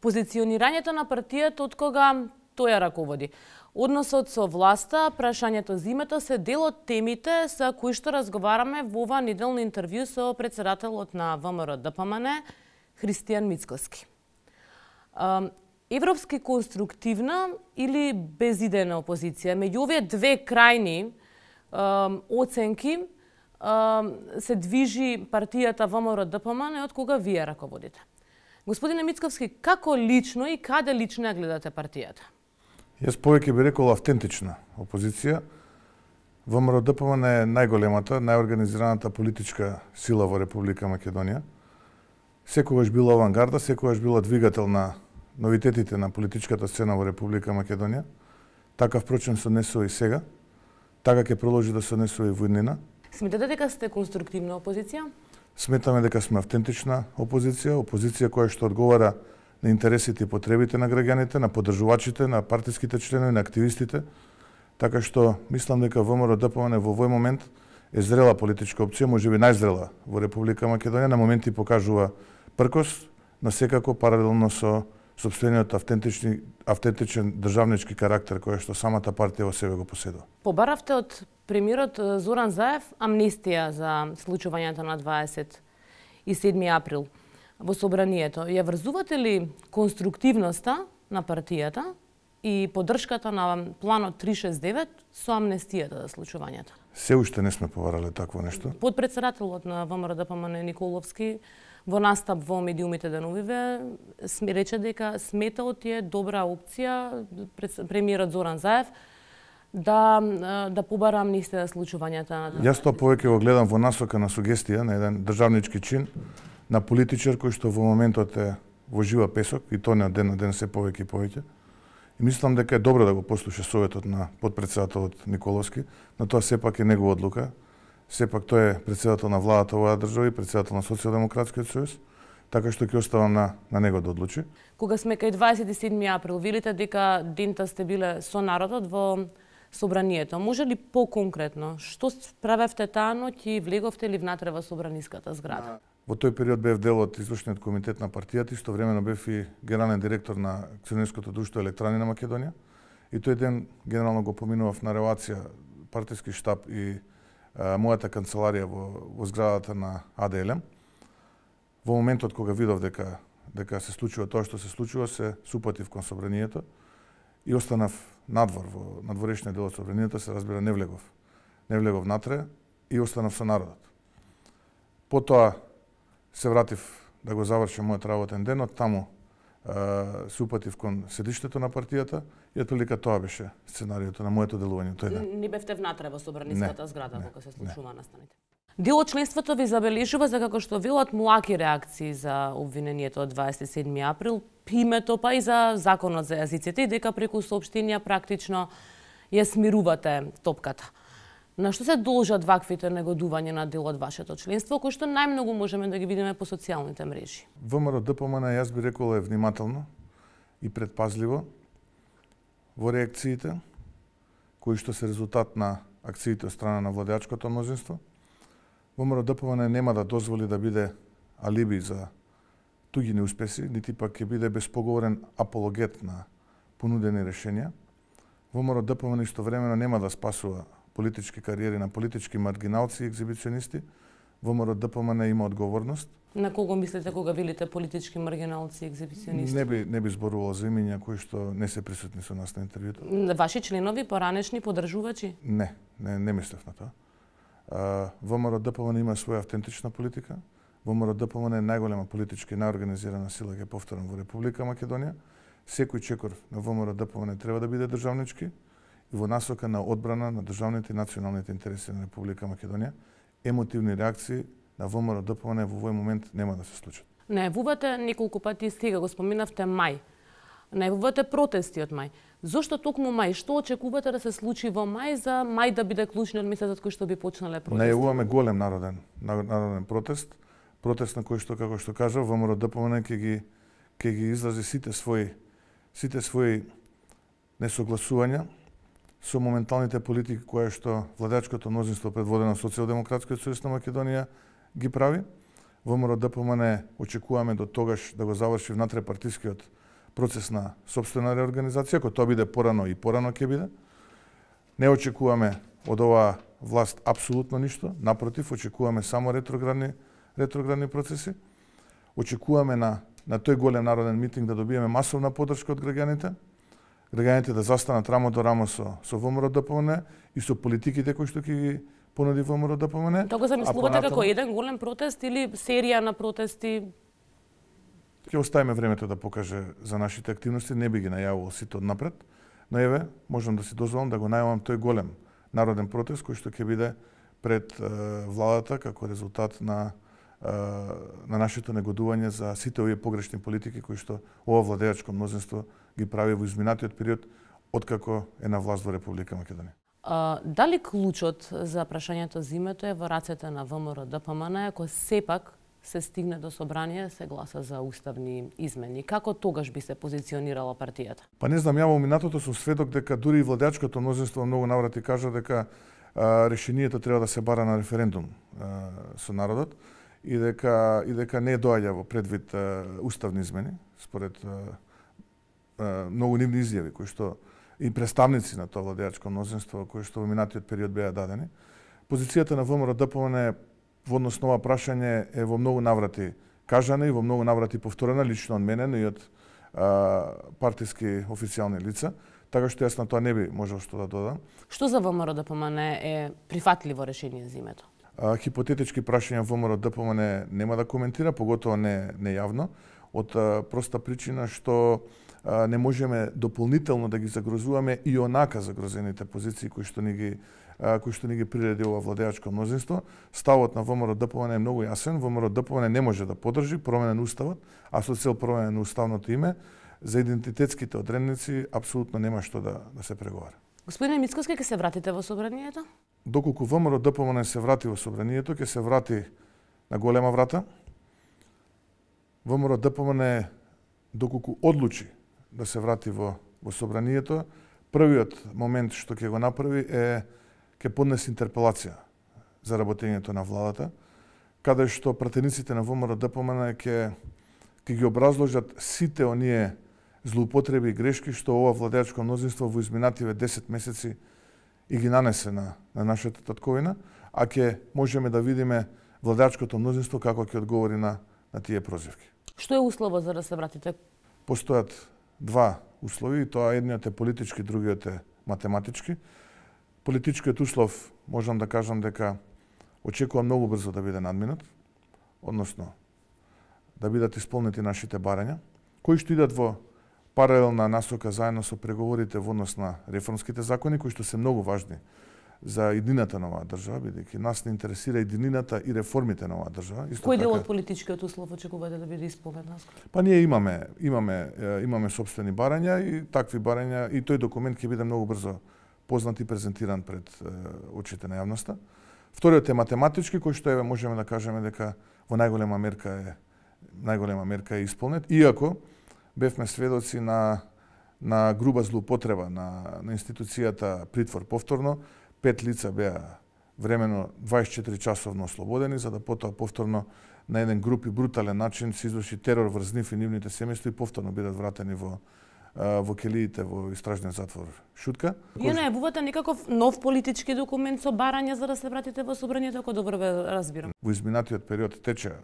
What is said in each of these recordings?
позиционирањето на партијата од кога тој ја раководи. Односот со власта, прашањето за името се дел од темите за кои што разговараме во ова неделно интервју со председателот на ВМРО-ДПМН Христијан Мицкоски. Европски конструктивна или безидејна опозиција? Меѓу овие две крајни оценки се движи партијата ВМРО-ДПМН од кога вие раководите. Господине Мицковски, како лично и каде лично ја гледате партијата? Јас повеќе би рекол автентична опозиција. ВМРО-ДПМН е најголемата, најорганизираната политичка сила во Република Македонија. Секогаш била авангарда, секогаш била двигател на новитетите на политичката сцена во Република Македонија. Така впрочем се однесува и сега. Така ќе продолжи да се однесува и во иднина. Сметате дека сте конструктивна опозиција? Сметаме дека сме автентична опозиција, опозиција која што одговара на интересите и потребите на граѓаните, на поддржувачите, на партиските членови, на активистите. Така што мислам дека ВМРО-ДПМН во овој момент е зрела политичка опција, можеби најзрела во Република Македонија, на моменти покажува пркос, но секако паралелно со сопствениот автентичен државнички карактер кој што самата партија во себе го поседува. Побаравте од премиерот Зоран Заев амнистија за случувањето на 27 април во собранието. Ја врзувате ли конструктивноста на партијата и поддршката на планот 369 со амнестијата за случувањето? Се уште не сме побарале такво нешто. Подпредседателот на ВМРО-ДПМН Николовски во настап во медиумите деновиве рече дека сметаот е добра опција премиерот Зоран Заев да побара амнистија за случувањата. Јас тоа повеќе го гледам во насока на сугестија на еден државнички чин на политичар кој што во моментот е во жива песок и тоа на ден се повеќе и повеќе. И мислам дека е добро да го послуша советот на подпредседателот Николовски, но тоа сепак е негова одлука. Сепак тој е председател на владата во оваа држава и председател на Социјалдемократскиот сојуз, така што ќе оставам на него да одлучи. Кога сме кај 27 април, велите дека дента сте биле со народот во собранието. Може ли поконкретно, што правевте таа ноќ и влеговте ли внатре во собраниската зграда? Во тој период бев дел од извршниот комитет на партијата, истовремено бев и генерален директор на акционерското друштво Електрани на Македонија. И тој ден генерално го поминував на релација партиски штаб и мојата канцеларија во зградата на АДЛМ. Во моментот кога видов дека се случува тоа што се случува, се супатив кон собранието и останав надвор во надворешниот дел од собранието, се разбира не влегов натре и останав со народот. Потоа се вратив да го завршам мојот работен ден, од таму се упатив кон седиштето на партијата и отприлика тоа беше сценариото на моето делување тој ден. Не бевте внатре во собраниската зграда кога се случува настаните? Дел од членството ви забележува за како што велат млаки реакции за обвинението од 27 април, името па и за законот за јазиците и дека преку соопштенија практично ја смирувате топката. На што се должат ваквите негодувања на дел од вашето членство, кои што најмногу можеме да ги видиме по социјалните мрежи? ВМРО-ДПМН, јас би рекол, е внимателно и предпазливо во реакциите, кои што се резултат на акциите од страна на владеачкото мнозинство. ВМРО-ДПМН нема да дозволи да биде алиби за туги неуспеси, нити пак ќе биде безпоговорен апологет на понудени решенија. ВМРО-ДПМН истовремено нема да спасува политички кариери на политички маргиналци и екзибиционисти. ВМРО-ДПМН има одговорност. На кого мислите кога велите политички маргиналци и екзибиционисти? Не би зборувал за имиња кои што не се присутни со нас на интервјуто. Ваши членови, поранешни поддржувачи? Не мислев на тоа. ВМРО-ДПМН има своја автентична политика. ВМРО-ДПМН е најголема политичка и најорганизирана сила, ќе повторам, во Република Македонија. Секој чекор на ВМРО-ДПМН треба да биде државнички и во насока на одбрана на државните и националните интереси на Република Македонија. Емотивни реакции на ВМРО-ДПМН во овој момент нема да се случат. Најавувате неколку пати, сега го споменавте мај. Најавувате протести од мај. Зошто токму мај? Што очекувате да се случи во мај за мај да биде клучниот месецот кој што би почнале протести? Најавуваме голем народен протест. Протест на кој што, како што кажав, ВМРО-ДПМН ќе ги изрази сите своји несогласувања со моменталните политики кои што владеачкото мнозинство предводено од Социјалдемократскиот сојуз на Македонија ги прави. ВМРО-ДПМН очекуваме до тогаш да го заврши внатре партискиот процес на сопствена реорганизација, кој тоа биде порано и порано ќе биде. Не очекуваме од оваа власт апсолутно ништо, напротив, очекуваме само ретроградни процеси. Очекуваме на тој голем народен митинг да добиеме масовна поддршка од граѓаните, граѓаните да застанат рамо до рамо со ВМРО-ДПМН и со политиките кои што ќе ги понуди ВМРО-ДПМН. Тоа го замислувате како еден голем протест или серија на протести? Ќе оставиме времето да покаже за нашите активности, не би ги најавувал сите однапред, но еве, можам да си дозволам да го најавам тој голем народен протест кој што ќе биде пред владата како резултат на нашето негодување за сите овие погрешни политики кои што ова владеачко мнозинство ги прави во изминатиот период откако е на власт во Република Македонија. Дали клучот за прашањето за името е во рацете на ВМРО-ДПМН ако сепак се стигне до собрание, се гласа за уставни измени? Како тогаш би се позиционирала партијата? Па не знам, ја во минатото сум сведок дека дури и владеачкото мнозинство многу наврати кажа дека решението треба да се бара на референдум со народот и дека не доаѓа во предвид уставни измени според многу нивни изјави кои што и представници на тоа владеачко мнозинство кои што во минатиот период беа дадени. Позицијата на ВМРО-ДПМН во однос на ова прашање е во многу наврати кажана и во многу наврати повторена лично од мене, но и од партиски официјални лица, така што јас на тоа не би можел што да додам. Што за ВМРО-ДПМН е прифатливо решение за името? Хипотетички прашања ВМРО-ДПМН нема да коментира, поготово не јавно, од проста причина што не можеме дополнително да ги загрозуваме и онака загрозените позиции кои што ни ги приреди ова владеачко мнозинство. Ставот на ВМРО-ДПМН е многу јасен. ВМРО-ДПМН не може да поддржи промена на уставот, а со цел промена на уставното име за идентитетските одредници апсолутно нема што да се преговара. Господине Мицковски, ќе се вратите во собранието? Доколку ВМРО-ДПМН се врати во собранието, ќе се врати на голема врата. ВМРО-ДПМН доколку одлучи да се врати во собранието, првиот момент што ќе го направи е ќе поднесе интерпелација за работењето на владата, каде што пратениците на ВМРО-ДПМН ќе ги образложат сите оние злоупотреби и грешки што ова владеачко мнозинство во изминативе 10 месеци и ги нанесе на нашата татковина, а ќе можеме да видиме владеачкото мнозинство како ќе одговори на тие прозивки. Што е условот за да се вратите? Постојат два услови, тоа едниот е политички, другиот е математички. Политичкиот услов можам да кажам дека очекувам многу брзо да биде надминат, односно да бидат исполнети нашите барања, кои што идат во паралелна насока заедно со преговорите во однос на реформските закони, кои што се многу важни за иднината на оваа држава, бидејќи нас не интересира иднината и реформите на оваа држава. Кој дел од политичкиот услов очекувате да биде исполнет наскоро? Па ние имаме сопствени барања и такви барања и тој документ ќе биде многу брзо познат и презентиран пред очите на јавноста. Вториот е математички, кој што можеме да кажеме дека во најголема мерка е исполнет, иако бевме сведоци на груба злоупотреба на институцијата притвор повторно. 5 лица беа времено 24 часовно ослободени, за да потоа повторно на еден груп и брутален начин се изврши терор врз нив и нивните семејства и повторно бидат вратени во келиите во истражниот затвор Шутка. Вие најавувате некаков нов политички документ со барања за да се вратите во собранието, ако добро ве разбирам. Во изминатиот период тече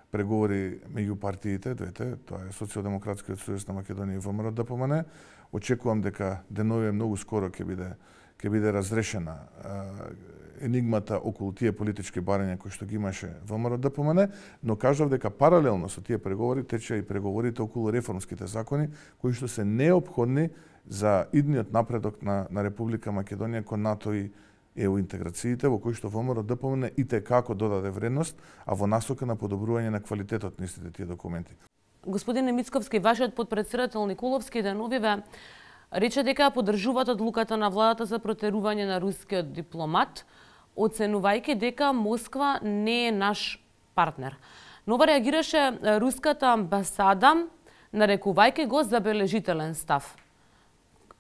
преговори меѓу партиите, двете, тоа е Социјалдемократскиот сојуз на Македонија и ВМРО-ДПМН. Очекувам дека деновиве многу скоро ќе биде разрешена енигмата околу тие политички барања кои што ги имаше ВМРО-ДПМН, но кажав дека паралелно со тие преговори тече и преговорите околу реформските закони кои што се неопходни за идниот напредок на Република Македонија кон НАТО и ЕУ интеграциите, во кои што ВМРО-ДПМН итекако додаде вредност, а во насока на подобрување на квалитетот на истите тие документи. Господине Мицковски, вашиот подпредседател Николовски деновиве рече дека поддржуваат одлуката на владата за протерување на рускиот дипломат, оценувајќи дека Москва не е наш партнер. Нова реагираше руската амбасада, нарекувајќи го забележителен став.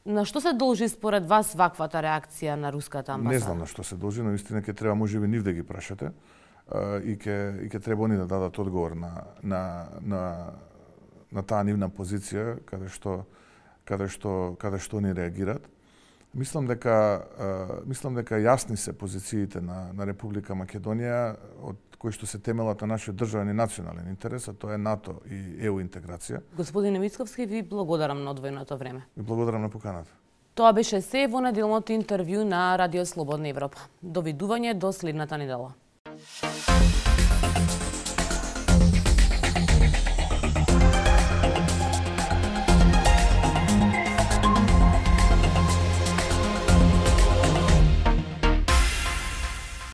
На што се должи според вас ваквата реакција на руската амбасада? Не знам на што се должи, но истина ќе треба можеби нив да ги прашате и ќе треба они да дадат одговор на на таа нивна позиција каде што они реагираат. Мислам дека јасни се позициите на Република Македонија од кои што се темелат на нашиот државен и национален интерес, а тоа е НАТО и ЕУ интеграција. Господине Мицковски, ви благодарам на одвоеното време. Ви благодарам на поканата. Тоа беше се во неделното интервју на Радио Слободна Европа. Довидување до следната недела.